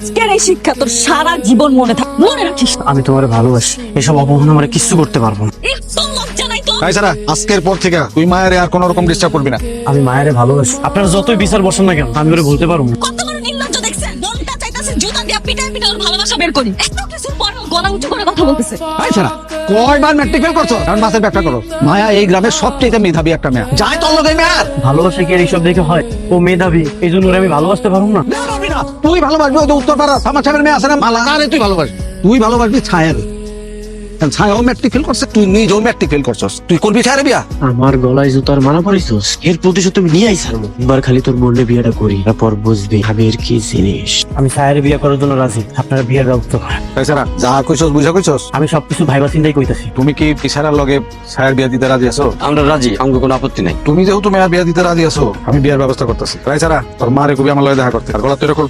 আজকের এই শিক্ষা তোর সারা জীবন মনে রাখিস। আমি তোমার ভালোবাসি, এসব অপমান আমার কিছু করতে পারবো না। একটু লজ্জা নাই তোর? তাই ছাড়া আজকের পর থেকে তুই মায়ের আর কোন রকম ডিস্টার্ব করবি না। আমি মায়েরে ভালোবাসি, আপনারা যতই বিচার বসেন না কেন আমি ওরে বলতে পারবো না। কত বড় নির্লজ্জ দেখছেন, মনটা চাইতাছে জুতা দিয়ে পিটায় পিটায় ওর ভালোবাসা বের করি। এত কিছুর পরেও গলা উঁচু করে কথা বলতেছে। তাই ছাড়া কয়বার ম্যাট্রিক ফেল করছো? কারণ মাসের ব্যাখ্যা করো। মায়া এই গ্রামের সবচেয়ে মেধাবী একটা মেয়ে। যাই তোর লোক এই মেয়ার ভালোবাসা কি আর এইসব দেখে হয়? ও মেধাবী, এই জন্য ওরে আমি ভালোবাসতে পারবো না। তুই ভালোবাসবি ওই যে উত্তরপাড়া আমার সাহেবের মেয়ে আছে না মালা, আরে তুই ভালোবাসবি। তুই ভালোবাসবি ছায়ার। ছায়া ও ম্যাট্রিক ফেল করছে, তুই নিজেও ম্যাট্রিক ফেল করছস। তুই করবি ছায়ারে বিয়া? আমার গলায় জুতার মানা পড়িস, এর প্রতিশোধ তুমি নিয়ে আইসার। এবার খালি তোর বোনলে বিয়েটা করি, তারপর বুঝবি আমি এর কি জিনিস। আমি সায়ের বিয়ে করার জন্য রাজি, আপনারা বিয়ের ব্যবস্থা করেন। তাই ছাড়া যা কইছস বুঝা কইছস? আমি সবকিছু ভাইবা চিন্তাই কইতাছি। তুমি কি ইশারার লগে ছায়ার বিয়া দিতে রাজি আছো? আমরা রাজি, আমাকে কোনো আপত্তি নাই। তুমি যেহেতু মেয়ের বিয়া দিতে রাজি আছো, আমি বিয়ার ব্যবস্থা করতেছি। তাই ছাড়া তোর মারে কবি আমার লগে দেখা করতে। আর গলা তুই এরকম